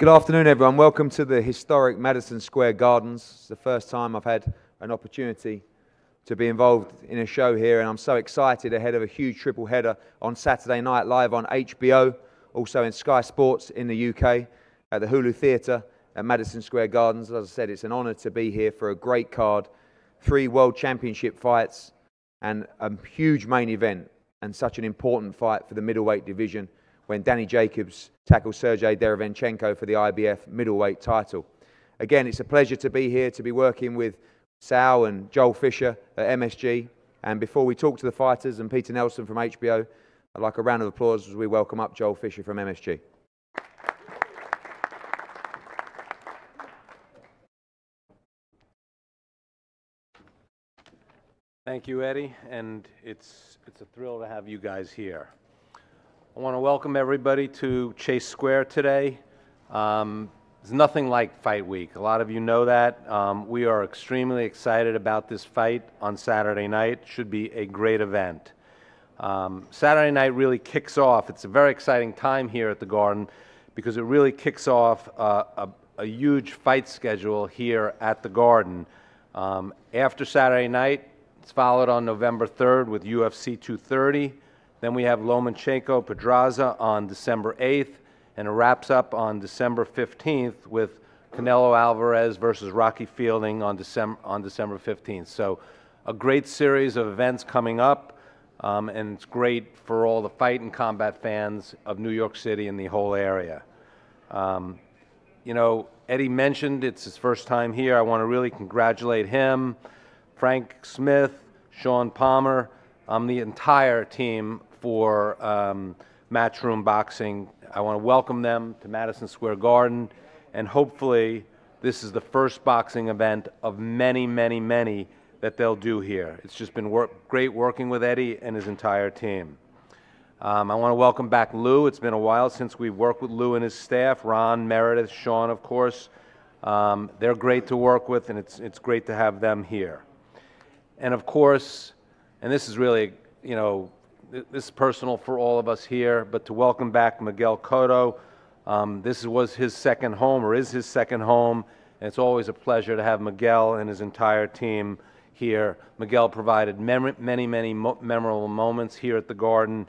Good afternoon, everyone. Welcome to the historic Madison Square Gardens. It's the first time I've had an opportunity to be involved in a show here, and I'm so excited ahead of a huge triple header on Saturday night live on HBO, also in Sky Sports in the UK, at the Hulu Theatre at Madison Square Gardens. As I said, it's an honour to be here for a great card, 3 World Championship fights, and a huge main event, and such an important fight for the middleweight division when Danny Jacobs tackles SERGIY Derevyanchenko for the IBF middleweight title. Again, it's a pleasure to be here, to be working with Sal and Joel Fisher at MSG. And before we talk to the fighters and Peter Nelson from HBO, I'd like a round of applause as we welcome up Joel Fisher from MSG. Thank you, Eddie, and it's a thrill to have you guys here. I want to welcome everybody to Chase Square today. There's nothing like Fight Week. A lot of you know that. We are extremely excited about this fight on Saturday night. Should be a great event. Saturday night really kicks off. It's a very exciting time here at the Garden because it really kicks off a huge fight schedule here at the Garden. After Saturday night, it's followed on November 3rd with UFC 230. Then we have Lomachenko-Pedraza on December 8th, and it wraps up on December 15th with Canelo Alvarez versus Rocky Fielding on December 15th. So a great series of events coming up, and it's great for all the fight and combat fans of New York City and the whole area. You know, Eddie mentioned it's his first time here. I want to really congratulate him, Frank Smith, Sean Palmer, the entire team for Matchroom Boxing. I want to welcome them to Madison Square Garden, and hopefully this is the first boxing event of many, many, many that they'll do here. It's just been great working with Eddie and his entire team. I want to welcome back Lou. It's been a while since we've worked with Lou and his staff, Ron, Meredith, Sean, of course. They're great to work with, and it's great to have them here. And of course, and this is really, you know, this is personal for all of us here, but to welcome back Miguel Cotto. This was his second home, or is his second home, and it's always a pleasure to have Miguel and his entire team here. Miguel provided many, many memorable moments here at the Garden.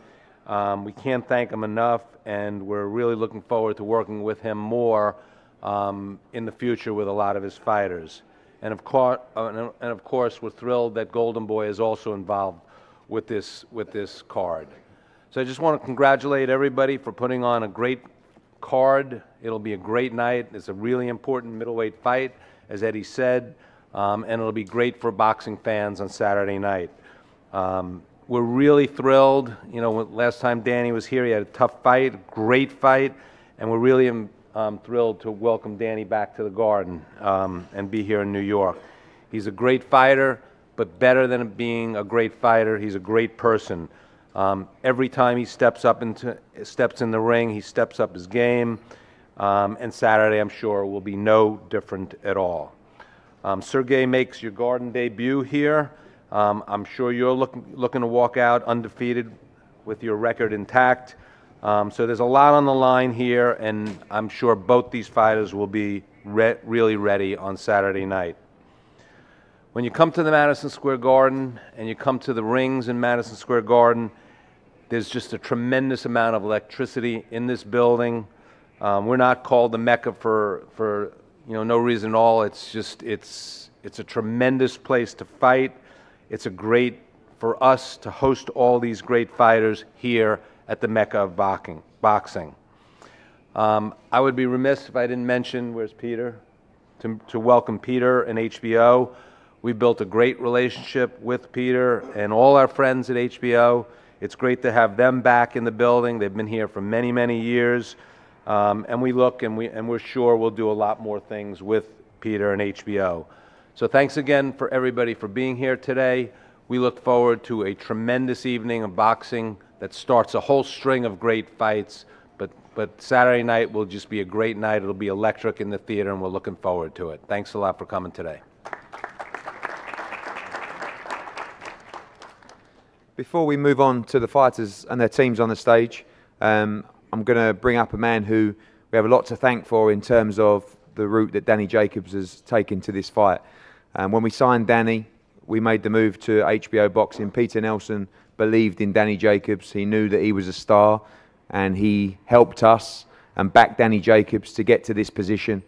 We can't thank him enough, and we're really looking forward to working with him more in the future with a lot of his fighters. And of course, we're thrilled that Golden Boy is also involved with this card. So I just want to congratulate everybody for putting on a great card. It'll be a great night. It's a really important middleweight fight, as Eddie said, and it'll be great for boxing fans on Saturday night. We're really thrilled. You know, last time Danny was here, he had a tough fight, great fight, and we're really thrilled to welcome Danny back to the Garden and be here in New York. He's a great fighter, but better than being a great fighter, he's a great person. Every time he steps in the ring, he steps up his game, and Saturday, I'm sure, will be no different at all. Sergey makes your Garden debut here. I'm sure you're looking to walk out undefeated with your record intact. So there's a lot on the line here, and I'm sure both these fighters will be really ready on Saturday night. When you come to the Madison Square Garden and you come to the rings in Madison Square Garden, there's just a tremendous amount of electricity in this building. We're not called the Mecca for no reason at all. It's just it's a tremendous place to fight. It's a great for us to host all these great fighters here at the Mecca of boxing. I would be remiss if I didn't mention, where's Peter? To welcome Peter and HBO. We built a great relationship with Peter and all our friends at HBO. It's great to have them back in the building. They've been here for many, many years. And we look and we're sure we'll do a lot more things with Peter and HBO. So thanks again for everybody for being here today. We look forward to a tremendous evening of boxing that starts a whole string of great fights. But Saturday night will just be a great night. It'll be electric in the theater, and we're looking forward to it. Thanks a lot for coming today. Before we move on to the fighters and their teams on the stage, I'm going to bring up a man who we have a lot to thank for in terms of the route that Danny Jacobs has taken to this fight. When we signed Danny, we made the move to HBO Boxing. Peter Nelson believed in Danny Jacobs. He knew that he was a star, and he helped us and backed Danny Jacobs to get to this position.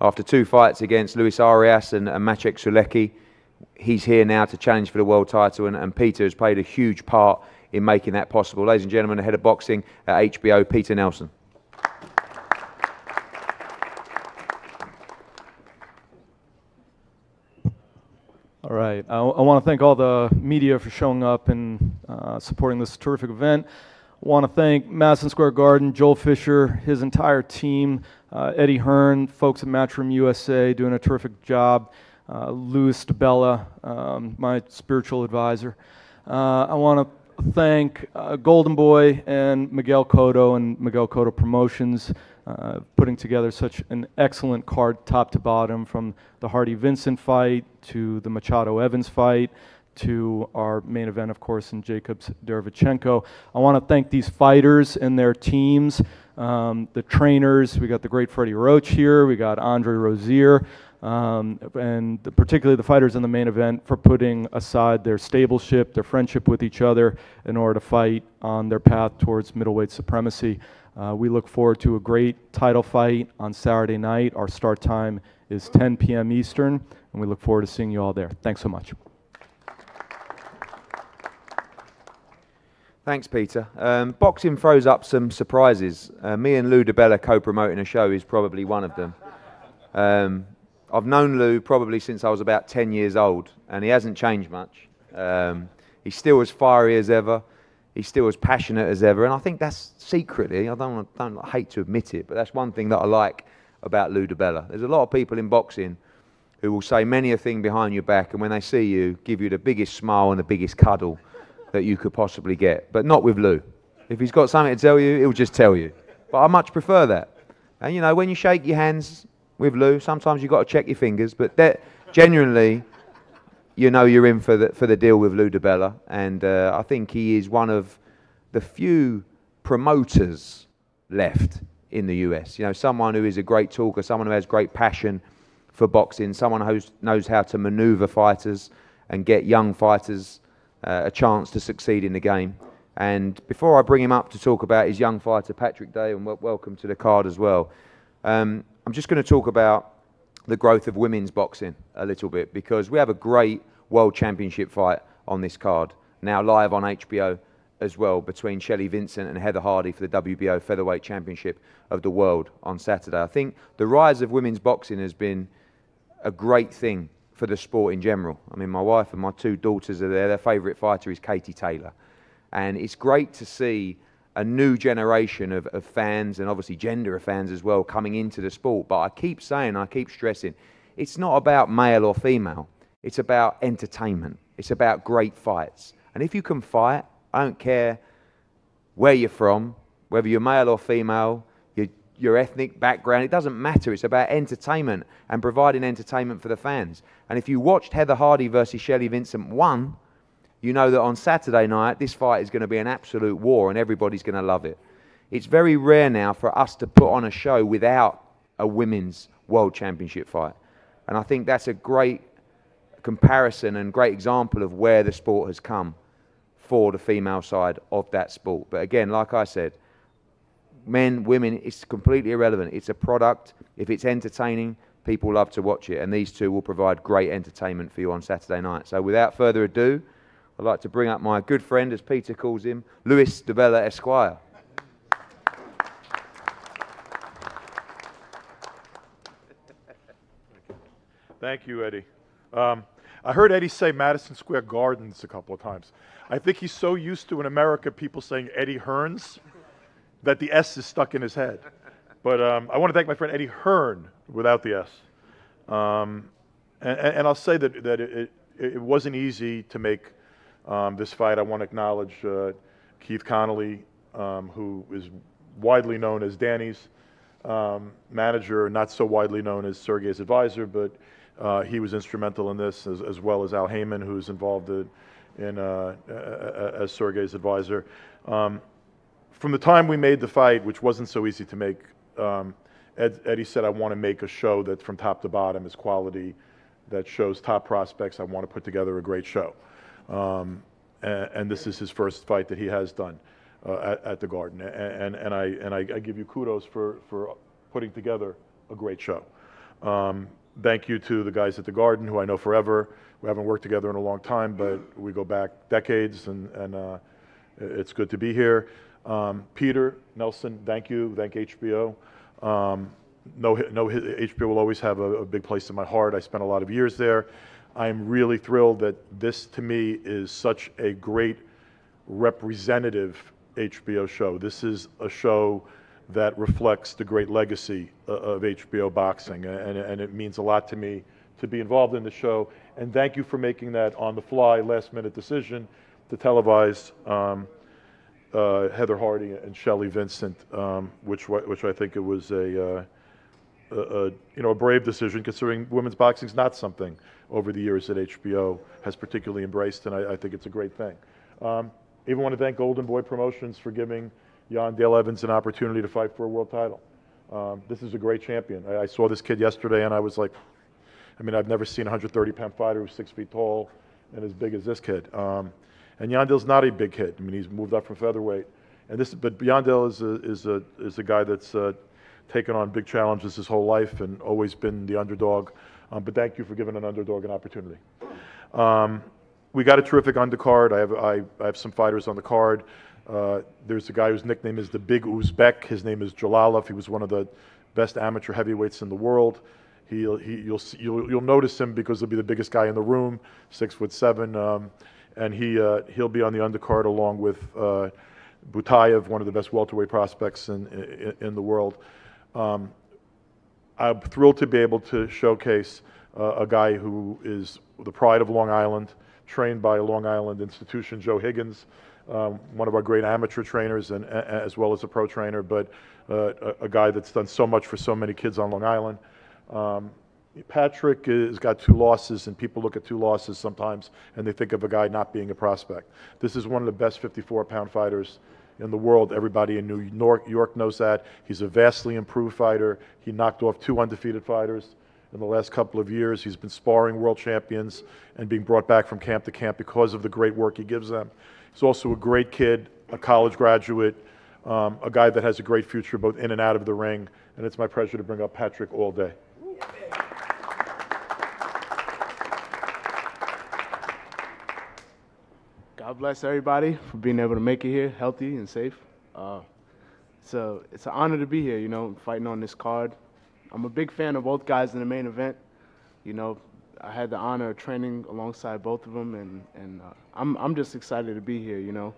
After 2 fights against Luis Arias and Maciej Sulecki, he's here now to challenge for the world title, and Peter has played a huge part in making that possible. Ladies and gentlemen, the head of boxing at HBO, Peter Nelson. All right. I want to thank all the media for showing up and supporting this terrific event. I want to thank Madison Square Garden, Joel Fisher, his entire team, Eddie Hearn, folks at Matchroom USA doing a terrific job, Louis DeBella, my spiritual advisor. I want to thank Golden Boy and Miguel Cotto and Miguel Cotto Promotions, putting together such an excellent card top to bottom, from the Hardy-Vincent fight to the Machado-Evans fight to our main event, of course, in Jacobs Derevyanchenko. I want to thank these fighters and their teams, the trainers. We got the great Freddie Roach here. We got Andre Rozier. And particularly the fighters in the main event for putting aside their stableship, their friendship with each other in order to fight on their path towards middleweight supremacy. We look forward to a great title fight on Saturday night. Our start time is 10 p.m. Eastern, and we look forward to seeing you all there. Thanks so much. Thanks, Peter. Boxing throws up some surprises. Me and Lou DeBella co-promoting a show is probably one of them. I've known Lou probably since I was about 10 years old, and he hasn't changed much. He's still as fiery as ever. He's still as passionate as ever, and I think that's secretly, I hate to admit it, but that's one thing that I like about Lou DeBella. There's a lot of people in boxing who will say many a thing behind your back, and when they see you, give you the biggest smile and the biggest cuddle that you could possibly get, but not with Lou. If he's got something to tell you, he'll just tell you. But I much prefer that. And you know, when you shake your hands with Lou, sometimes you've got to check your fingers, but genuinely, you know you're in for the deal with Lou DeBella, and I think he is one of the few promoters left in the US. You know, someone who is a great talker, someone who has great passion for boxing, someone who knows how to maneuver fighters and get young fighters a chance to succeed in the game. And before I bring him up to talk about his young fighter, Patrick Day, and welcome to the card as well, I'm just going to talk about the growth of women's boxing a little bit, because we have a great World Championship fight on this card, now live on HBO as well, between Shelley Vincent and Heather Hardy for the WBO Featherweight Championship of the world on Saturday. I think the rise of women's boxing has been a great thing for the sport in general. I mean, my wife and my 2 daughters are there. Their favourite fighter is Katie Taylor. And it's great to see a new generation of fans, and obviously gender of fans as well, coming into the sport. But I keep saying, I keep stressing, it's not about male or female. It's about entertainment. It's about great fights. And if you can fight, I don't care where you're from, whether you're male or female, your ethnic background, it doesn't matter. It's about entertainment and providing entertainment for the fans. And if you watched Heather Hardy versus Shelley Vincent 1, you know that on Saturday night, this fight is going to be an absolute war and everybody's going to love it. It's very rare now for us to put on a show without a women's world championship fight. And I think that's a great comparison and great example of where the sport has come for the female side of that sport. But again, like I said, men, women, it's completely irrelevant. It's a product. If it's entertaining, people love to watch it. And these two will provide great entertainment for you on Saturday night. So without further ado, I'd like to bring up my good friend, as Peter calls him, Louis DeBella Esquire. Thank you, Eddie. I heard Eddie say Madison Square Gardens a couple of times. I think he's so used to, in America, people saying Eddie Hearns, that the S is stuck in his head. But I want to thank my friend Eddie Hearn without the S. And I'll say that it wasn't easy to make this fight. I want to acknowledge Keith Connolly, who is widely known as Danny's manager, not so widely known as Sergey's advisor, but he was instrumental in this, as well as Al Heyman, who's involved as Sergey's advisor. From the time we made the fight, which wasn't so easy to make, Eddie said, I want to make a show that from top to bottom is quality, that shows top prospects. I want to put together a great show. And this is his first fight that he has done at the Garden. And I give you kudos for putting together a great show. Thank you to the guys at the Garden, who I know forever. We haven't worked together in a long time, but we go back decades, and it's good to be here. Peter Nelson, thank you. Thank HBO. HBO will always have a big place in my heart. I spent a lot of years there. I'm really thrilled that this, to me, is such a great representative HBO show. This is a show that reflects the great legacy of HBO boxing, and it means a lot to me to be involved in the show. And thank you for making that on-the-fly, last-minute decision to televise Heather Hardy and Shelley Vincent, which I think it was a brave decision, considering women's boxing is not something over the years that HBO has particularly embraced, and I think it's a great thing. Even want to thank Golden Boy Promotions for giving Jan Dale Evans an opportunity to fight for a world title. This is a great champion. I saw this kid yesterday, and I was like, I mean, I've never seen a 130-pound fighter who's 6 feet tall and as big as this kid. And Yandale's not a big kid. I mean, he's moved up from featherweight. But Yandale is a guy that's taken on big challenges his whole life and always been the underdog. But thank you for giving an underdog an opportunity. We got a terrific undercard. I have some fighters on the card. There's a guy whose nickname is the Big Uzbek. His name is Jalalov. He was one of the best amateur heavyweights in the world. You'll notice him because he'll be the biggest guy in the room, 6'7", and he'll be on the undercard along with Butayev, one of the best welterweight prospects in the world. I'm thrilled to be able to showcase a guy who is the pride of Long Island, trained by a Long Island institution, Joe Higgins, one of our great amateur trainers, and as well as a pro trainer, but a guy that's done so much for so many kids on Long Island. Patrick has got 2 losses, and people look at 2 losses sometimes and they think of a guy not being a prospect. This is one of the best 54-pound fighters in the world. Everybody in New York knows that. He's a vastly improved fighter. He knocked off 2 undefeated fighters in the last couple of years. He's been sparring world champions and being brought back from camp to camp because of the great work he gives them. He's also a great kid, a college graduate, a guy that has a great future both in and out of the ring, and it's my pleasure to bring up Patrick all day. God bless everybody for being able to make it here healthy and safe. So it's an honor to be here, fighting on this card. I'm a big fan of both guys in the main event. I had the honor of training alongside both of them, and I'm just excited to be here,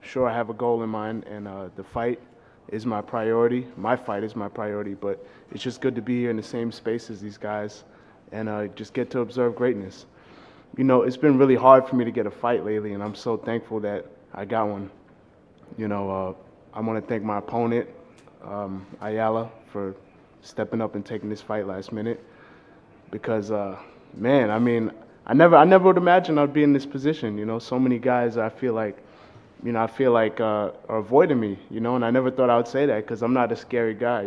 Sure, I have a goal in mind, and the fight is my priority. My fight is my priority, but it's just good to be here in the same space as these guys and just get to observe greatness. It's been really hard for me to get a fight lately, and I'm so thankful that I got one. I want to thank my opponent, Ayala, for stepping up and taking this fight last minute. Because, man, I mean, I never would imagine I'd be in this position. So many guys I feel like are avoiding me. And I never thought I would say that because I'm not a scary guy.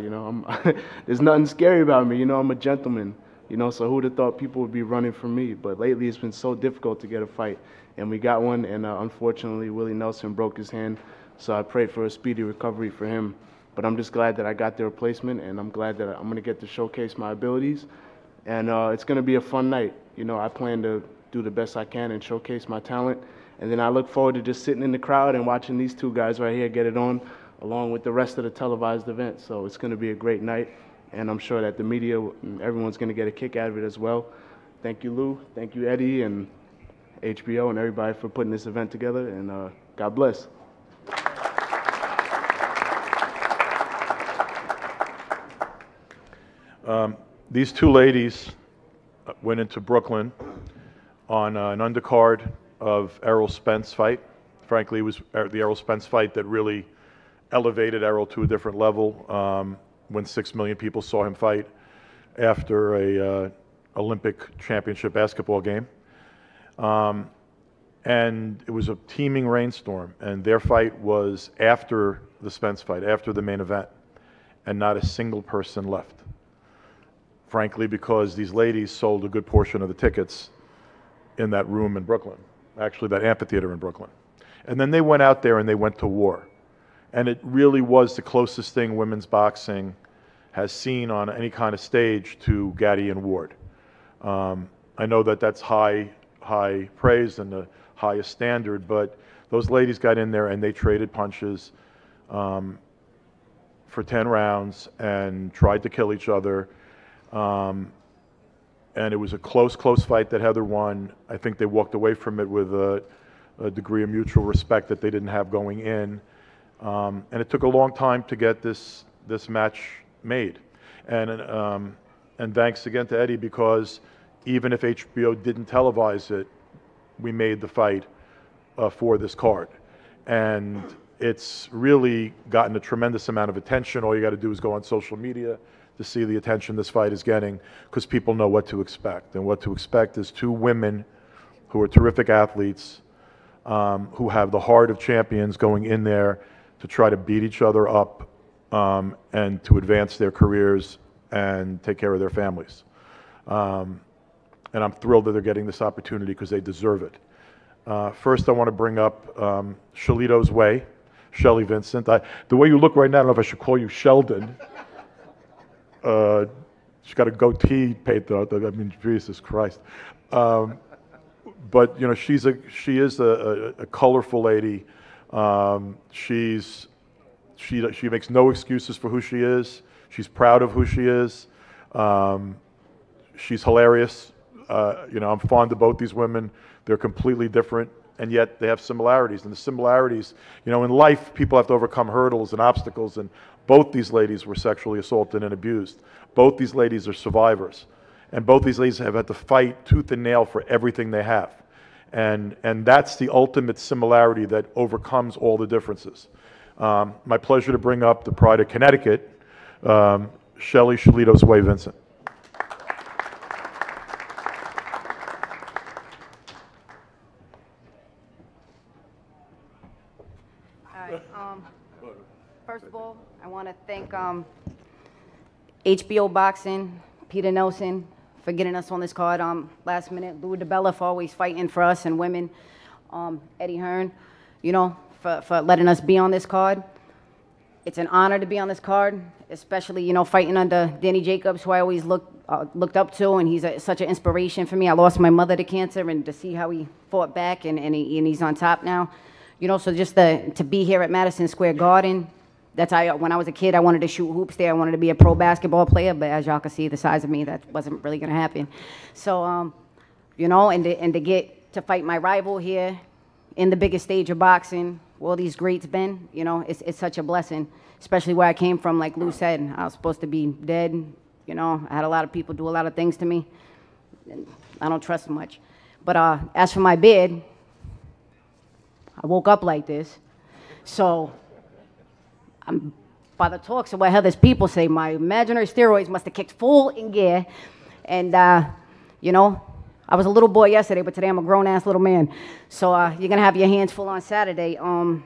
There's nothing scary about me. I'm a gentleman. So who would have thought people would be running from me? But lately it's been so difficult to get a fight. And we got one, and unfortunately Willie Nelson broke his hand. So I prayed for a speedy recovery for him. But I'm just glad that I got the replacement, and I'm glad that I'm going to get to showcase my abilities. And it's going to be a fun night. I plan to do the best I can and showcase my talent. And then I look forward to just sitting in the crowd and watching these 2 guys right here get it on, along with the rest of the televised event. So it's going to be a great night. And I'm sure that the media and everyone's going to get a kick out of it as well. Thank you, Lou. Thank you, Eddie, and HBO and everybody for putting this event together. And God bless. These 2 ladies went into Brooklyn on an undercard of Errol Spence fight. Frankly, it was the Errol Spence fight that really elevated Errol to a different level. When 6 million people saw him fight after a Olympic championship basketball game. And it was a teeming rainstorm, and their fight was after the Spence fight, after the main event. and not a single person left. Frankly, because these ladies sold a good portion of the tickets in that room in Brooklyn, actually that amphitheater in Brooklyn. And then they went out there and they went to war. And it really was the closest thing women's boxing has seen on any kind of stage to Gaddy and Ward. I know that that's high praise and the highest standard, but those ladies got in there and they traded punches for 10 rounds and tried to kill each other. And it was a close fight that Heather won. I think they walked away from it with a degree of mutual respect that they didn't have going in. And it took a long time to get this match made. And thanks again to Eddie, because even if HBO didn't televise it, we made the fight for this card. And it's really gotten a tremendous amount of attention. All you got to do is go on social media to see the attention this fight is getting, because people know what to expect. And what to expect is two women who are terrific athletes, who have the heart of champions going in there to try to beat each other up and to advance their careers and take care of their families. And I'm thrilled that they're getting this opportunity because they deserve it. First, I want to bring up Shalito's Way, Shelly Vincent. The way you look right now, I don't know if I should call you Sheldon. She's got a goatee painted out there. I mean, Jesus Christ. But you know, she is a colorful lady. She makes no excuses for who she is. She's proud of who she is. She's hilarious. You know, I'm fond of both these women. They're completely different, and yet they have similarities. And the similarities, you know, in life, people have to overcome hurdles and obstacles, and both these ladies were sexually assaulted and abused. Both these ladies are survivors. And both these ladies have had to fight tooth and nail for everything they have. And that's the ultimate similarity that overcomes all the differences. My pleasure to bring up the pride of Connecticut, Shelly Shalito's Way Vincent. First of all, I want to thank HBO Boxing, Peter Nelson, for getting us on this card last minute. Louis DeBella for always fighting for us and women. Eddie Hearn, you know, for letting us be on this card. It's an honor to be on this card, especially, you know, fighting under Danny Jacobs, who I always looked up to, and he's such an inspiration for me. I lost my mother to cancer, and to see how he fought back, and he's on top now. You know, so just to be here at Madison Square Garden, that's how, when I was a kid, I wanted to shoot hoops there. I wanted to be a pro basketball player, but as y'all can see, the size of me, that wasn't really going to happen. So, you know, and to get to fight my rival here in the biggest stage of boxing, where all these greats been, you know, it's such a blessing, especially where I came from. Like Lou said, I was supposed to be dead. You know, I had a lot of people do a lot of things to me, and I don't trust much. But as for my bid, I woke up like this. So, by the talks of what Heather's people say, my imaginary steroids must have kicked full in gear. And, you know, I was a little boy yesterday, but today I'm a grown-ass little man. So you're going to have your hands full on Saturday. You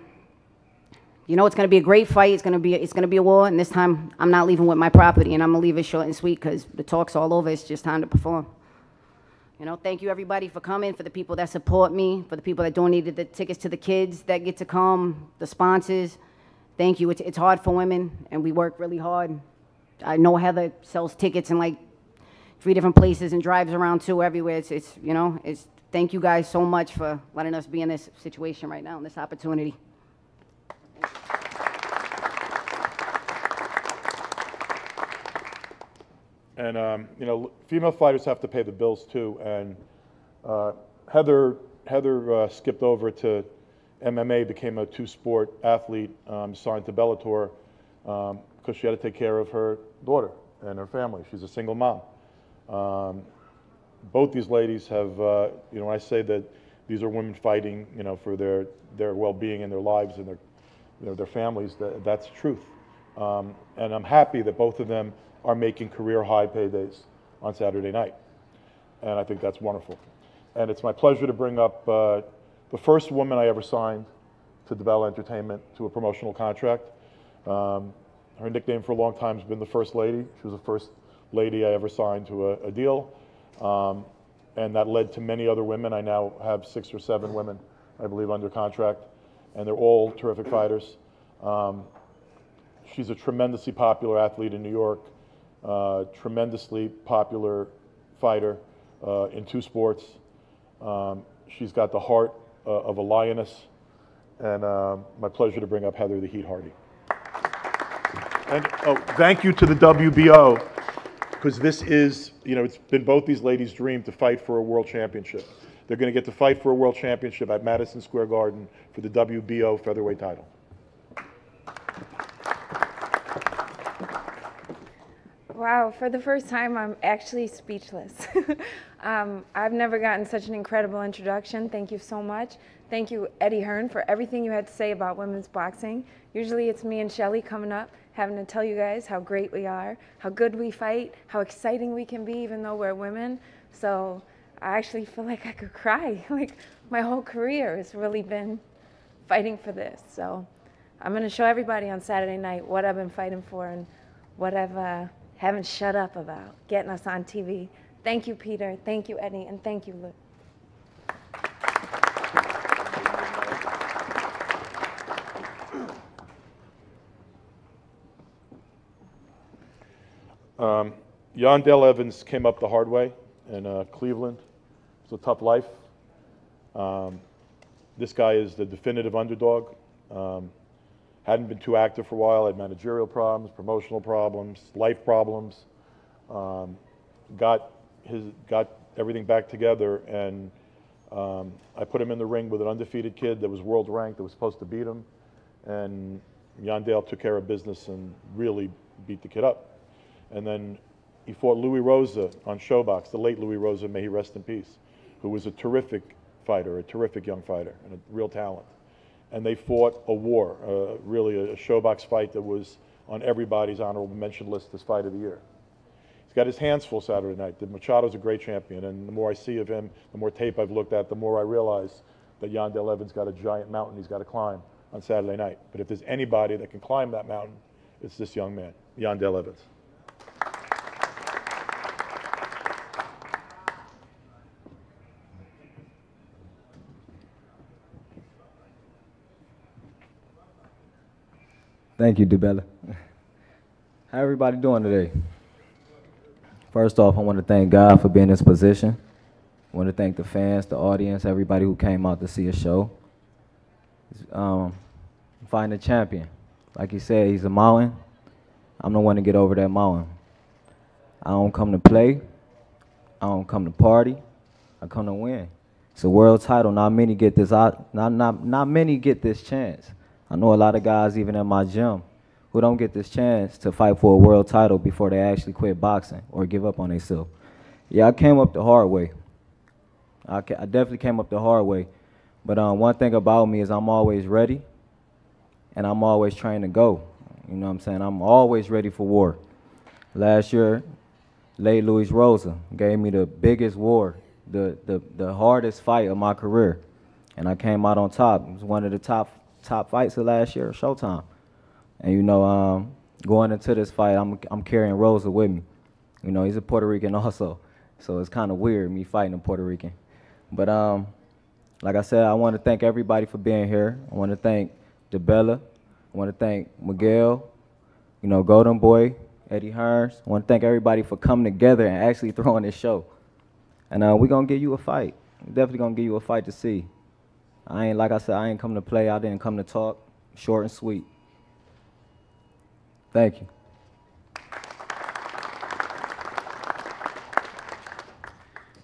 know, it's going to be a great fight. It's going to be a war. And this time, I'm not leaving with my property, and I'm going to leave it short and sweet because the talk's all over. It's just time to perform. You know, thank you, everybody, for coming, for the people that support me, for the people that donated the tickets to the kids that get to come, the sponsors. Thank you. It's hard for women, and we work really hard. I know Heather sells tickets in like 3 different places and drives around too, everywhere. You know, thank you guys so much for letting us be in this situation right now, in this opportunity. And you know, female fighters have to pay the bills too. And Heather skipped over to MMA, became a 2-sport athlete, signed to Bellator because she had to take care of her daughter and her family. She's a single mom. Both these ladies have, you know, when I say that these are women fighting, you know, for their well-being and their lives and their families, that's truth. And I'm happy that both of them are making career high paydays on Saturday night. And I think that's wonderful. And it's my pleasure to bring up the first woman I ever signed to DeBella Entertainment to a promotional contract. Her Her nickname for a long time has been the First Lady. She was the first lady I ever signed to a deal. And that led to many other women. I now have 6 or 7 women, I believe, under contract, and they're all terrific fighters. She's a tremendously popular athlete in New York, tremendously popular fighter in 2 sports. She's got the heart of a lioness, and my pleasure to bring up Heather the Heat Hardy. And thank you to the WBO, because this is, you know, it's been both these ladies' dream to fight for a world championship. They're going to get to fight for a world championship at Madison Square Garden for the WBO featherweight title. Wow, for the first time, I'm actually speechless. I've never gotten such an incredible introduction. Thank you so much. Thank you, Eddie Hearn, for everything you had to say about women's boxing. Usually it's me and Shelly coming up, having to tell you guys how great we are, how good we fight, how exciting we can be even though we're women. So I actually feel like I could cry. Like my whole career has really been fighting for this. So I'm going to show everybody on Saturday night what I've been fighting for and what I've haven't shut up about, getting us on TV. Thank you, Peter. Thank you, Eddie. And thank you, Lou. Yandel Evans came up the hard way in Cleveland. It's a tough life. This guy is the definitive underdog. Hadn't been too active for a while, had managerial problems, promotional problems, life problems. Got everything back together, and I put him in the ring with an undefeated kid that was world ranked, that was supposed to beat him, and Yandel took care of business and really beat the kid up. And then he fought Louis Rosa on Showbox, the late Louis Rosa, may he rest in peace, who was a terrific fighter, a terrific young fighter, and a real talent. And they fought a war, really a Showbox fight that was on everybody's honorable mention list as fight of the year. He's got his hands full Saturday night. Machado's a great champion, and the more I see of him, the more tape I've looked at, the more I realize that Yandel Evans got a giant mountain he's got to climb on Saturday night. But if there's anybody that can climb that mountain, it's this young man, Yandel Evans. Thank you, DeBella. How everybody doing today? First off, I want to thank God for being in this position. I want to thank the fans, the audience, everybody who came out to see a show. Fighting a champion. Like he said, he's a mountain. I'm the one to get over that mountain. I don't come to play. I don't come to party. I come to win. It's a world title. Not many get this not many get this chance. I know a lot of guys, even in my gym, who don't get this chance to fight for a world title before they actually quit boxing or give up on themselves. Yeah, I came up the hard way. I definitely came up the hard way. But one thing about me is I'm always ready, and I'm always trying to go. You know what I'm saying? I'm always ready for war. Last year, late Louis Rosa gave me the biggest war, the hardest fight of my career, and I came out on top. It was one of the top fights of last year, Showtime. And you know, going into this fight, I'm carrying Rosa with me. You know, he's a Puerto Rican also, so it's kind of weird me fighting a Puerto Rican. But like I said, I want to thank everybody for being here. I want to thank DeBella. I want to thank Miguel, you know, Golden Boy, Eddie Hearn. I want to thank everybody for coming together and actually throwing this show. And we're going to give you a fight. We're definitely going to give you a fight to see. Like I said, I ain't come to play. I didn't come to talk. Short and sweet. Thank you.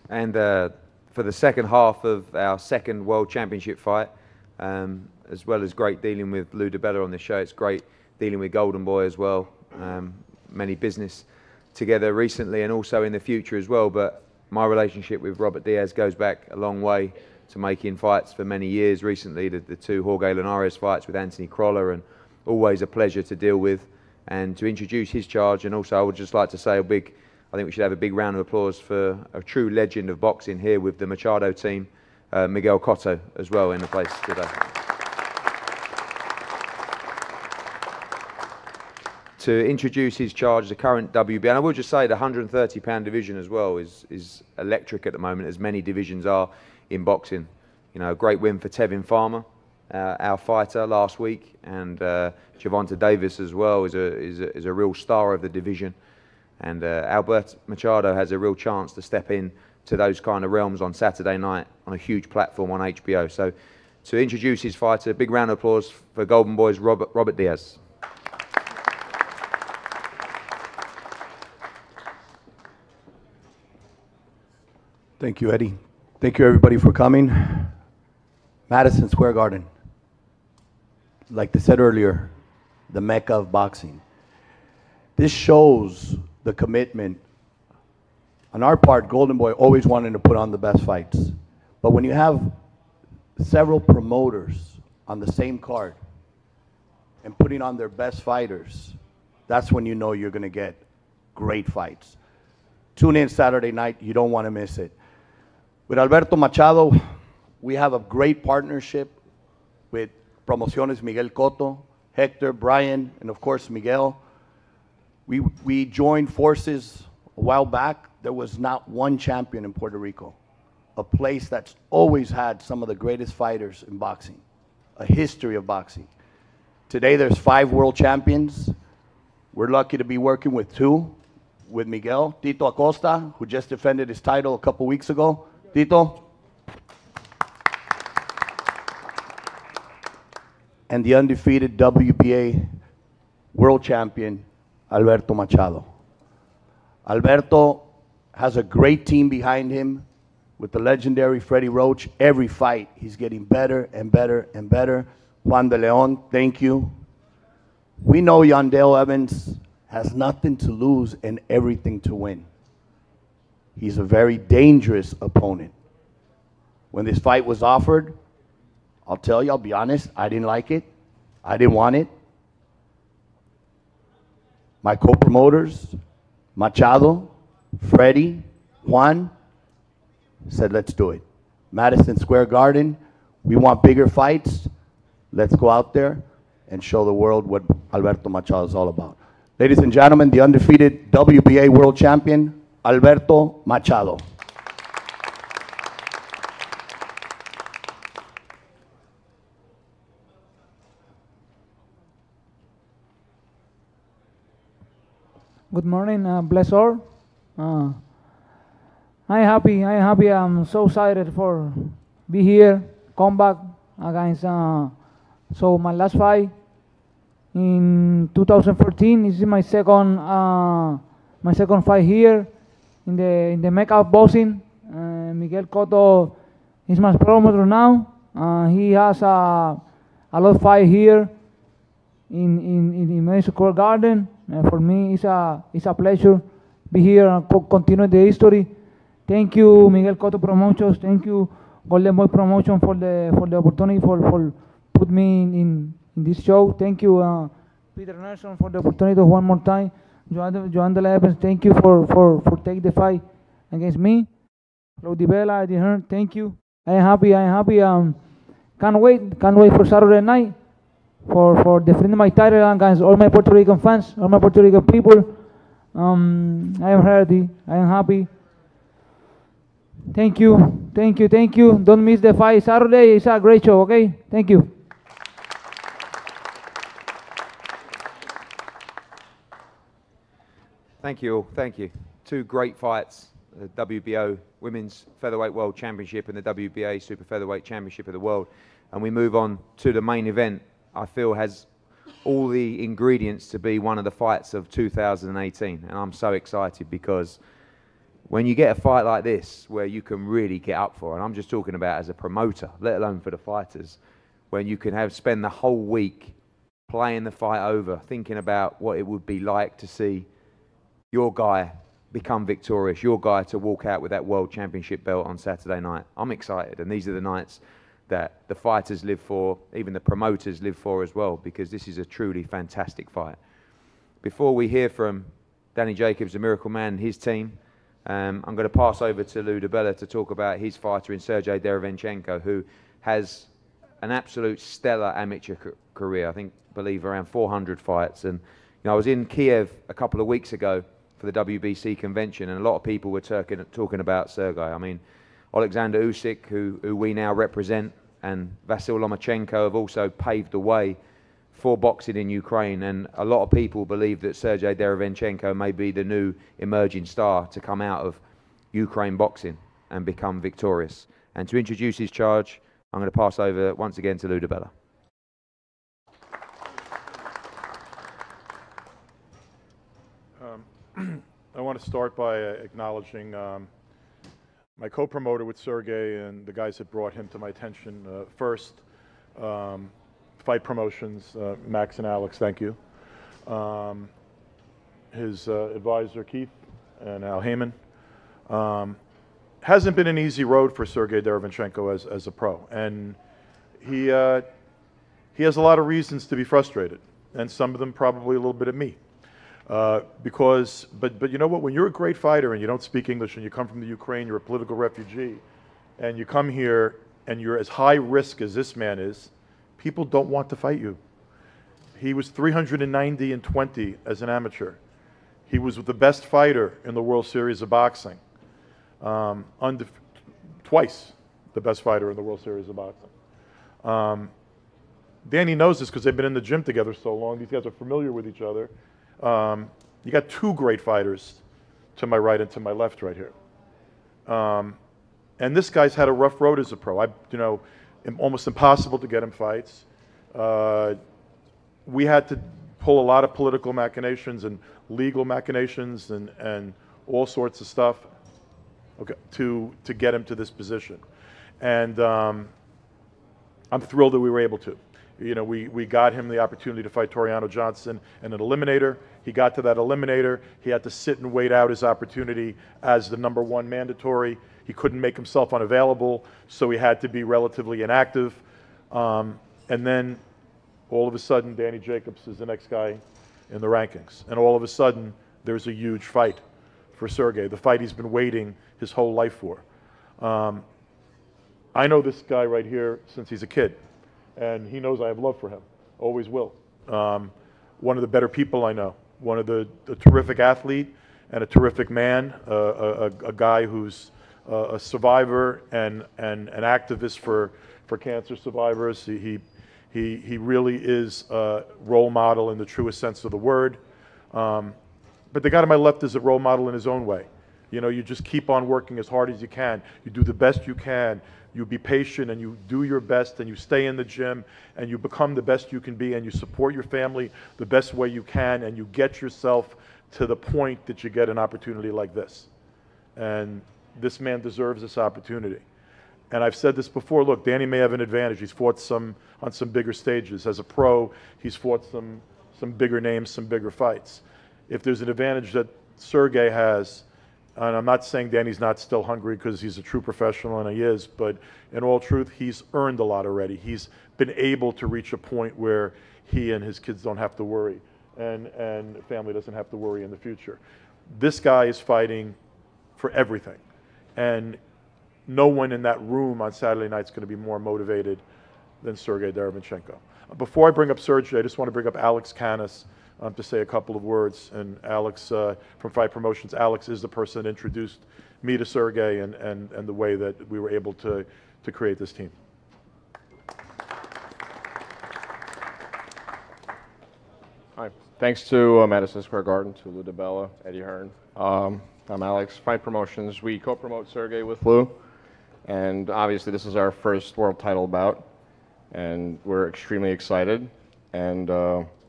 And for the second half of our second World Championship fight, as well as great dealing with Lou DeBella on the show, it's great dealing with Golden Boy as well. Many business together recently and also in the future as well. But my relationship with Robert Diaz goes back a long way to making fights for many years recently, the 2 Jorge Linares fights with Anthony Crolla, and always a pleasure to deal with and to introduce his charge. And also I would just like to say I think we should have a big round of applause for a true legend of boxing here with the Machado team, Miguel Cotto as well in the place today. to introduce his charge, the current WBA. And I will just say the 130-pound division as well is electric at the moment, as many divisions are in boxing. You know, a great win for Tevin Farmer, our fighter last week, and Gervonta Davis as well is a real star of the division. And Albert Machado has a real chance to step in to those kind of realms on Saturday night on a huge platform on HBO. So to introduce his fighter, big round of applause for Golden Boy's Robert Diaz. Thank you, Eddie. Thank you, everybody, for coming. Madison Square Garden. Like they said earlier, the Mecca of boxing. This shows the commitment. On our part, Golden Boy always wanted to put on the best fights. But when you have several promoters on the same card and putting on their best fighters, that's when you know you're going to get great fights. Tune in Saturday night. You don't want to miss it. With Alberto Machado, we have a great partnership with Promociones Miguel Cotto, Hector, Brian, and of course Miguel. We joined forces a while back. There was not one champion in Puerto Rico, a place that's always had some of the greatest fighters in boxing, a history of boxing. Today there's 5 world champions. We're lucky to be working with 2, with Miguel, Tito Acosta, who just defended his title a couple weeks ago. Tito. And the undefeated WBA world champion, Alberto Machado. Alberto has a great team behind him with the legendary Freddie Roach. Every fight, he's getting better and better and better. Juan de Leon, thank you. We know Yandel Evans has nothing to lose and everything to win. He's a very dangerous opponent. When this fight was offered, I'll tell you, I'll be honest, I didn't like it. I didn't want it. My co-promoters, Machado, Freddie, Juan, said, let's do it. Madison Square Garden, we want bigger fights. Let's go out there and show the world what Alberto Machado is all about. Ladies and gentlemen, the undefeated WBA world champion, Alberto Machado. Good morning, bless all. I'm happy, I'm so excited for be here, come back against, so my last fight in 2014, this is my second fight here in the Mecca of boxing. Miguel Cotto is my promoter now. He has a lot of fight here in Madison Square Garden. For me, it's a pleasure be here and continue the history. Thank you, Miguel Cotto Promotions. Thank you, Golden Boy Promotion for the opportunity for put me in this show. Thank you, Peter Nelson, for the opportunity one more time. Joan de la Evans, thank you for taking the fight against me. Rody Bella, Eddie Hearn, thank you. I am happy. Can't wait for Saturday night for defending my title against all my Puerto Rican fans, all my Puerto Rican people. I am ready. I am happy. Thank you. Don't miss the fight Saturday. It's a great show, okay? Thank you. Thank you all. Thank you. 2 great fights, the WBO Women's Featherweight World Championship and the WBA Super Featherweight Championship of the World. And we move on to the main event, I feel has all the ingredients to be one of the fights of 2018. And I'm so excited because when you get a fight like this where you can really get up for it, and I'm just talking about as a promoter, let alone for the fighters, when you can spend the whole week playing the fight over, thinking about what it would be like to see your guy become victorious, your guy to walk out with that world championship belt on Saturday night. I'm excited, and these are the nights that the fighters live for, even the promoters live for as well, because this is a truly fantastic fight. Before we hear from Danny Jacobs, the Miracle Man, and his team, I'm going to pass over to Lou DiBella to talk about his fighter in SERGIY DEREVYANCHENKO, who has an absolute stellar amateur career. I believe around 400 fights, and I was in Kiev a couple of weeks ago for the WBC convention, and a lot of people were talking about Sergey. I mean, Alexander Usyk, who we now represent, and Vasyl Lomachenko have also paved the way for boxing in Ukraine, and a lot of people believe that Sergey Derevyanchenko may be the new emerging star to come out of Ukraine boxing and become victorious. And to introduce his charge, I'm going to pass over once again to Lou DiBella. I want to start by acknowledging my co-promoter with Sergey and the guys that brought him to my attention first. Fight Promotions, Max and Alex, thank you. His advisor, Keith, and Al Heyman. Hasn't been an easy road for Sergey Derevyanchenko as a pro. And he has a lot of reasons to be frustrated, and some of them probably a little bit at me. But you know what, when you're a great fighter and you don't speak English and you come from the Ukraine, you're a political refugee, and you come here and you're as high risk as this man is, people don't want to fight you. He was 390-20 as an amateur. He was the best fighter in the World Series of Boxing. Twice the best fighter in the World Series of Boxing. Danny knows this because they've been in the gym together so long. These guys are familiar with each other. You got two great fighters to my right and to my left right here. And this guy's had a rough road as a pro. Almost impossible to get him fights. We had to pull a lot of political machinations and legal machinations and all sorts of stuff, okay, to get him to this position. And I'm thrilled that we were able to. We got him the opportunity to fight Toriano Johnson in an eliminator. He got to that eliminator. He had to sit and wait out his opportunity as the #1 mandatory. He couldn't make himself unavailable, so he had to be relatively inactive. And then all of a sudden, Danny Jacobs is the next guy in the rankings. And all of a sudden, there's a huge fight for Sergey, the fight he's been waiting his whole life for. I know this guy right here since he's a kid, and he knows I have love for him, always will. One of the better people I know, a terrific athlete and a terrific man, a guy who's a survivor and an activist for cancer survivors. He really is a role model in the truest sense of the word. But the guy to my left is a role model in his own way. You just keep on working as hard as you can. You do the best you can. You be patient and you do your best and you stay in the gym and you become the best you can be and you support your family the best way you can and you get yourself to the point that you get an opportunity like this. And this man deserves this opportunity. And I've said this before, look, Danny may have an advantage. He's fought on some bigger stages. As a pro, he's fought some bigger names, some bigger fights. If there's an advantage that Sergey has, and I'm not saying Danny's not still hungry because he's a true professional, and he is, but in all truth, he's earned a lot already. He's been able to reach a point where he and his kids don't have to worry, and family doesn't have to worry in the future. This guy is fighting for everything. And no one in that room on Saturday night is going to be more motivated than Sergey Derevyanchenko. Before I bring up Sergey, I just want to bring up Alex Canis to say a couple of words. And Alex from Fight Promotions, Alex is the person that introduced me to Sergey and the way that we were able to create this team. Hi. Thanks to Madison Square Garden, to Lou DiBella, Eddie Hearn. I'm Alex, Fight Promotions. We co-promote Sergey with Lou, and obviously this is our first world title bout, and we're extremely excited. And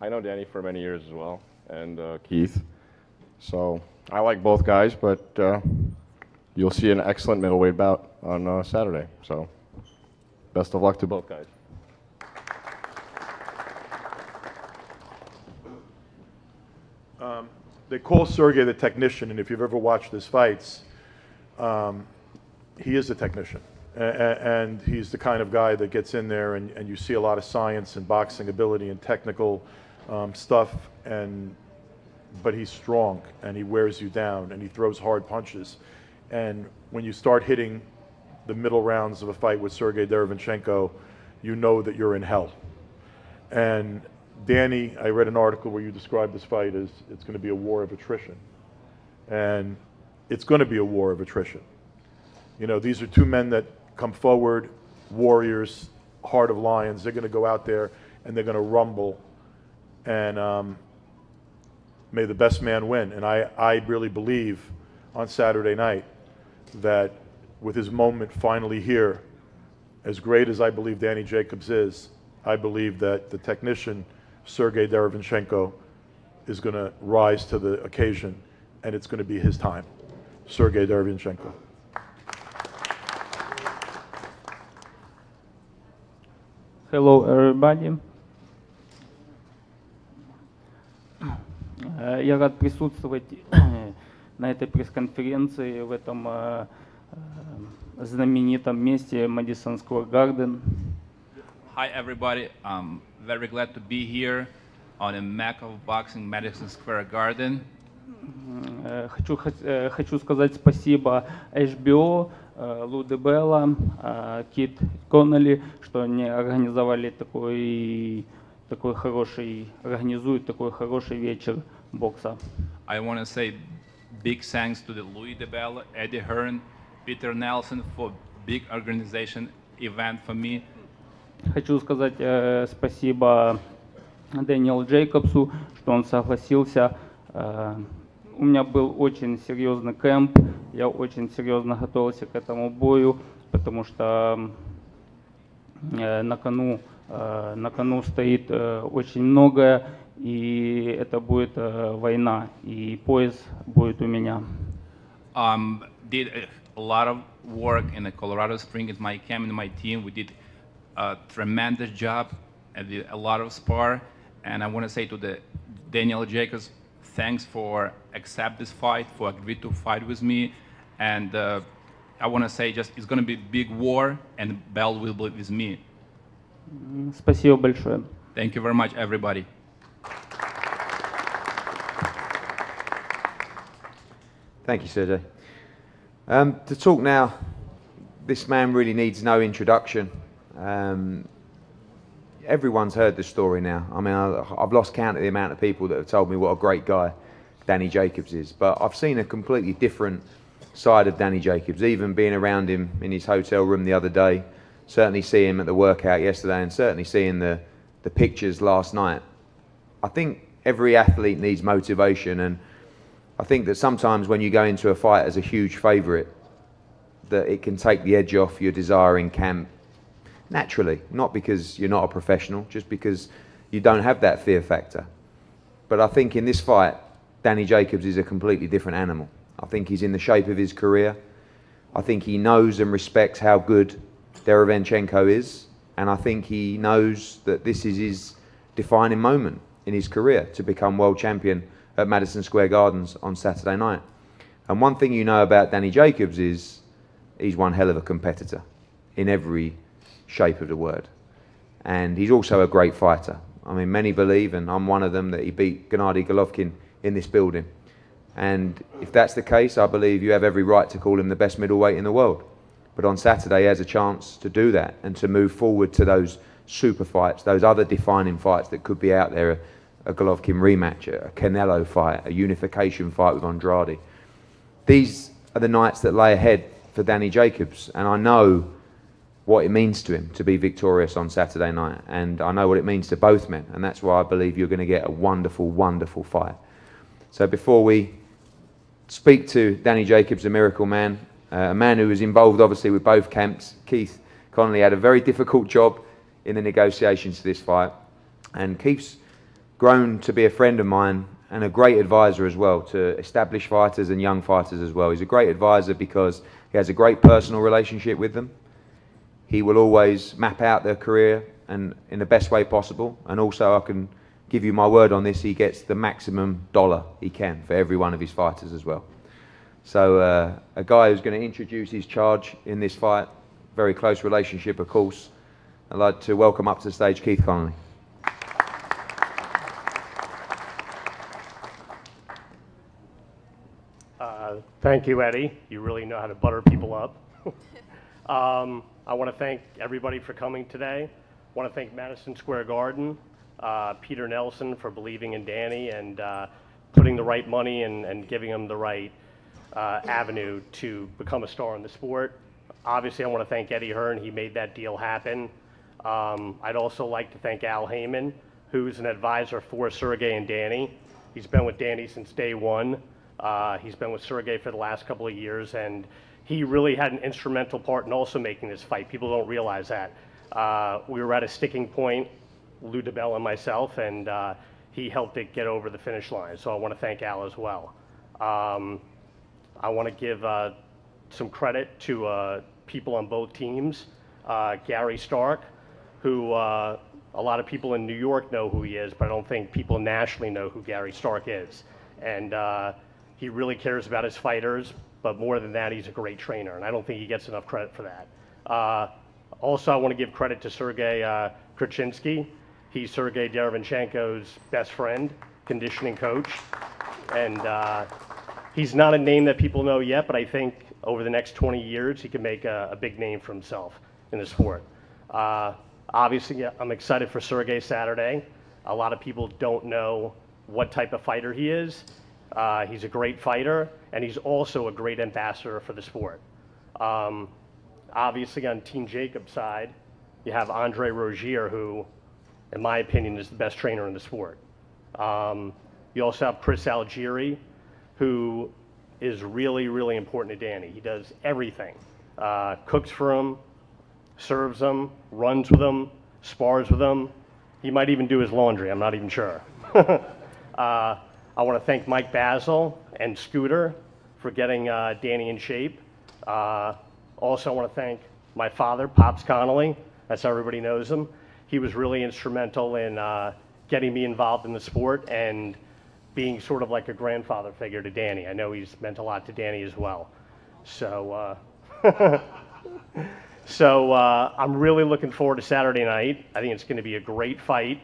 I know Danny for many years as well, and Keith. So I like both guys, but you'll see an excellent middleweight bout on Saturday. So best of luck to both guys. They call Sergey the technician, and if you've ever watched his fights, he is a technician. And he's the kind of guy that gets in there and you see a lot of science and boxing ability and technical stuff, but he's strong and he wears you down and he throws hard punches. And when you start hitting the middle rounds of a fight with Sergey Derevyanchenko, you know that you're in hell. And Danny, I read an article where you described this fight as it's going to be a war of attrition. And it's going to be a war of attrition. You know, these are two men that come forward, warriors, heart of lions. They're going to go out there and they're going to rumble. And may the best man win. And I really believe on Saturday night that with his moment finally here, as great as I believe Danny Jacobs is, I believe that the technician, SERGIY Derevyanchenko, is going to rise to the occasion, and it's going to be his time. SERGIY Derevyanchenko. Hello, everybody. Я рад присутствовать на этой пресс-конференции в этом знаменитом месте Madison Square Garden. Hi everybody, I'm very glad to be here on the Mecca of Boxing, Madison Square Garden. Хочу сказать спасибо HBO, Лу Дебелла, Кит Коннелли, что они организовали организуют такой хороший вечер бокса. I want to say big thanks to the Louis DeBella, Eddie Hearn, Peter Nelson for big organization event for me. Хочу сказать спасибо Дэниелу Джейкобсу, что он согласился. У меня был очень серьезный кэмп, я очень серьезно готовился к этому бою, потому что на кону стоит очень многое, и это будет война, и пояс будет у меня. Did a lot of work in the Colorado Springs, my camp and my team. We did a tremendous job and did a lot of spar. And I want to say to the Daniel Jacobs, thanks for accept this fight, for agree to fight with me. And I want to say just it's going to be a big war, and Bell will be with me. Спасибо большое. Thank you very much, everybody. Thank you, Sergey. To talk now, this man really needs no introduction. Everyone's heard the story now. I mean, I've lost count of the amount of people that have told me what a great guy Danny Jacobs is. But I've seen a completely different side of Danny Jacobs, even being around him in his hotel room the other day, certainly seeing him at the workout yesterday, and certainly seeing the pictures last night. I think every athlete needs motivation, and I think that sometimes when you go into a fight as a huge favourite, that it can take the edge off your desire in camp naturally, not because you're not a professional, just because you don't have that fear factor. But I think in this fight, Danny Jacobs is a completely different animal. I think he's in the shape of his career. I think he knows and respects how good Derevyanchenko is, and I think he knows that this is his defining moment in his career to become world champion at Madison Square Gardens on Saturday night. And one thing you know about Danny Jacobs is he's one hell of a competitor in every shape of the word. And he's also a great fighter. I mean, many believe, and I'm one of them, that he beat Gennady Golovkin in this building. And if that's the case, I believe you have every right to call him the best middleweight in the world. But on Saturday, he has a chance to do that and to move forward to those super fights, those other defining fights that could be out there, a Golovkin rematch, a Canelo fight, a unification fight with Andrade. These are the nights that lay ahead for Danny Jacobs, and I know what it means to him to be victorious on Saturday night, and I know what it means to both men, and that's why I believe you're going to get a wonderful, wonderful fight. So before we speak to Danny Jacobs, a miracle man, a man who was involved obviously with both camps, Keith Connolly had a very difficult job in the negotiations to this fight, and Keith's grown to be a friend of mine and a great advisor as well to established fighters and young fighters as well. He's a great advisor because he has a great personal relationship with them. He will always map out their career and in the best way possible, and also I can give you my word on this, he gets the maximum dollar he can for every one of his fighters as well. So a guy who's going to introduce his charge in this fight, very close relationship of course. I'd like to welcome up to the stage Keith Connolly. Thank you, Eddie. You really know how to butter people up. I want to thank everybody for coming today. I want to thank Madison Square Garden. Peter Nelson for believing in Danny and putting the right money and giving him the right avenue to become a star in the sport. Obviously, I want to thank Eddie Hearn. He made that deal happen. I'd also like to thank Al Heyman, who's an advisor for Sergey and Danny. He's been with Danny since day one. He's been with Sergey for the last couple of years, and he really had an instrumental part in also making this fight. People don't realize that. We were at a sticking point, Lou DiBella and myself, and he helped it get over the finish line. So I want to thank Al as well. I want to give some credit to people on both teams. Gary Stark, who a lot of people in New York know who he is, but I don't think people nationally know who Gary Stark is. And he really cares about his fighters, but more than that, he's a great trainer, and I don't think he gets enough credit for that. Also, I want to give credit to Sergey Krachinsky. He's Sergey Derevancehnko's best friend, conditioning coach, and he's not a name that people know yet, but I think over the next 20 years, he can make a big name for himself in the sport. Obviously, I'm excited for Sergey Saturday. A lot of people don't know what type of fighter he is. He's a great fighter, and he's also a great ambassador for the sport. Obviously, on Team Jacobs' side, you have Andre Rozier, who, in my opinion, is the best trainer in the sport. You also have Chris Algieri, who is really, really important to Danny. He does everything. Cooks for him, serves him, runs with him, spars with him. He might even do his laundry, I'm not even sure. I want to thank Mike Basil and Scooter for getting Danny in shape. Also, I want to thank my father, Pops Connolly. That's how everybody knows him. He was really instrumental in getting me involved in the sport and being sort of like a grandfather figure to Danny. I know he's meant a lot to Danny as well. So, I'm really looking forward to Saturday night. I think it's going to be a great fight.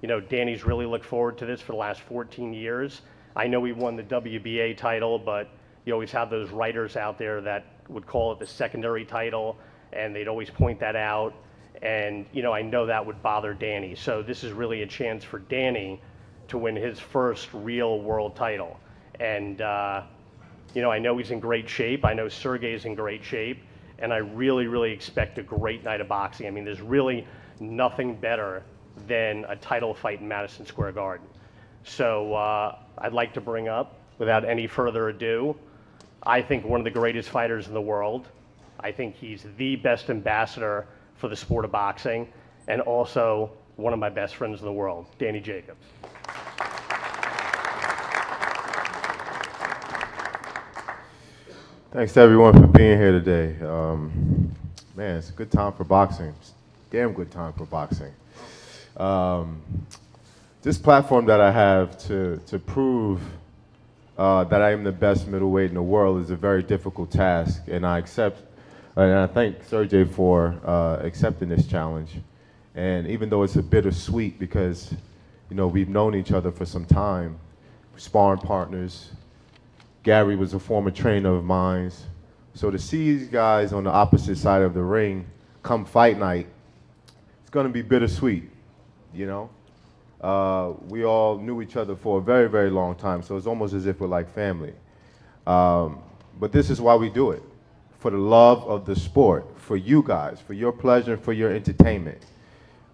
You know, Danny's really looked forward to this for the last 14 years. I know he won the WBA title, but you always have those writers out there that would call it the secondary title, and they'd always point that out. And, you know, I know that would bother Danny. So this is really a chance for Danny to win his first real world title. And, you know, I know he's in great shape. I know Sergey's in great shape. And I really, really expect a great night of boxing. I mean, there's really nothing better than a title fight in Madison Square Garden. So I'd like to bring up, without any further ado, I think one of the greatest fighters in the world. I think he's the best ambassador for the sport of boxing, and also one of my best friends in the world, Danny Jacobs. Thanks to everyone for being here today. Man, it's a good time for boxing. It's a damn good time for boxing. This platform that I have to prove that I am the best middleweight in the world is a very difficult task, and I accept, and I thank Sergey for accepting this challenge. And even though it's a bittersweet because, you know, we've known each other for some time, sparring partners. Gary was a former trainer of mine. So to see these guys on the opposite side of the ring come fight night, it's going to be bittersweet, you know? We all knew each other for a very, very long time, so it's almost as if we're like family. But this is why we do it, for the love of the sport, for you guys, for your pleasure, for your entertainment.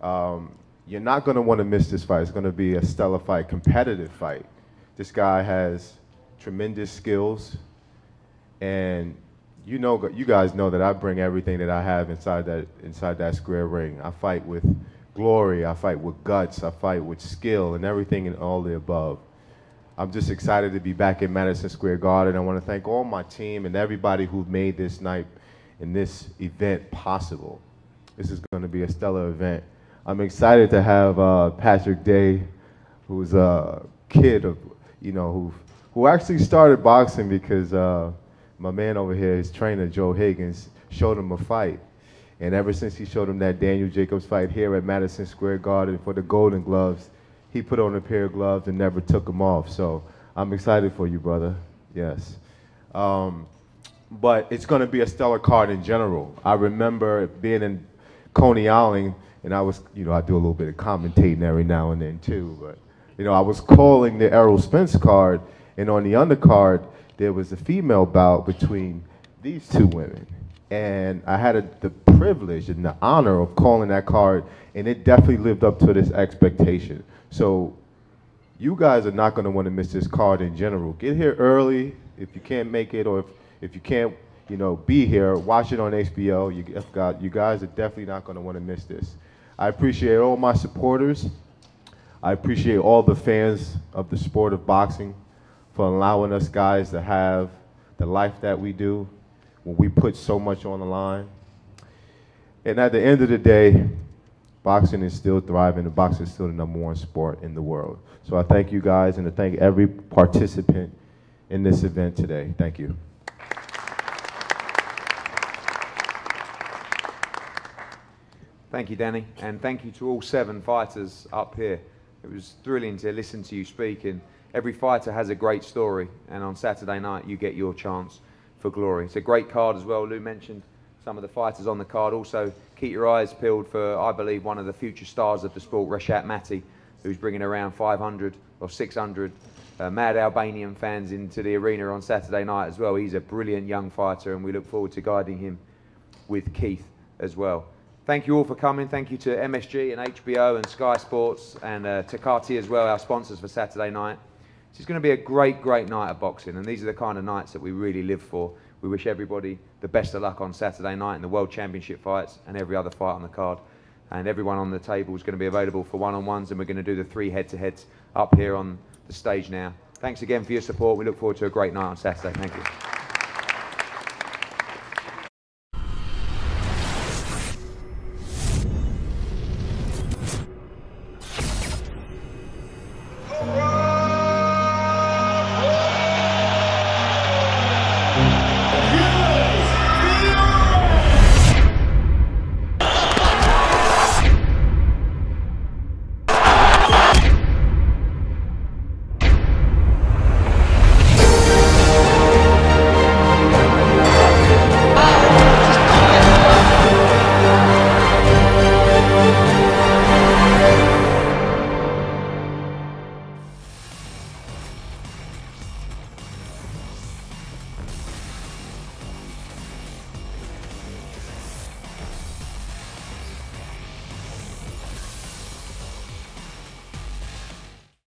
You're not going to want to miss this fight. It's going to be a stellar fight, competitive fight. This guy has tremendous skills, and you know, you guys know that I bring everything that I have inside that square ring. I fight with glory, I fight with guts, I fight with skill, and everything and all the above. I'm just excited to be back in Madison Square Garden. I want to thank all my team and everybody who made this night and this event possible. This is going to be a stellar event. I'm excited to have Patrick Day, who's a kid of, you know, who actually started boxing because my man over here, his trainer, Joe Higgins, showed him a fight. And ever since he showed him that Daniel Jacobs fight here at Madison Square Garden for the Golden Gloves, he put on a pair of gloves and never took them off. So I'm excited for you, brother. Yes. But it's going to be a stellar card in general. I remember being in Coney Island and I was, you know, I do a little bit of commentating every now and then too, but, you know, I was calling the Errol Spence card, and on the undercard, there was a female bout between these two women. And I had the privilege and the honor of calling that card, and it definitely lived up to this expectation. So you guys are not going to want to miss this card in general. Get here early if you can't make it, or if you can't, you know, be here, watch it on HBO. You guys are definitely not going to want to miss this. I appreciate all my supporters. I appreciate all the fans of the sport of boxing for allowing us guys to have the life that we do when we put so much on the line. And at the end of the day, boxing is still thriving, and boxing is still the #1 sport in the world. So I thank you guys, and I thank every participant in this event today. Thank you. Thank you, Danny, and thank you to all 7 fighters up here. It was thrilling to listen to you speak, and every fighter has a great story, and on Saturday night you get your chance for glory. It's a great card as well. Lou mentioned some of the fighters on the card. Also, keep your eyes peeled for, I believe, one of the future stars of the sport, Reshat Mati, who's bringing around 500 or 600 mad Albanian fans into the arena on Saturday night as well. He's a brilliant young fighter, and we look forward to guiding him with Keith as well. Thank you all for coming. Thank you to MSG and HBO and Sky Sports, and to Cartier as well, our sponsors for Saturday night. It's going to be a great, great night of boxing, and these are the kind of nights that we really live for. We wish everybody the best of luck on Saturday night in the World Championship fights and every other fight on the card. And everyone on the table is going to be available for one-on-ones, and we're going to do the 3 head-to-heads up here on the stage now. Thanks again for your support. We look forward to a great night on Saturday. Thank you.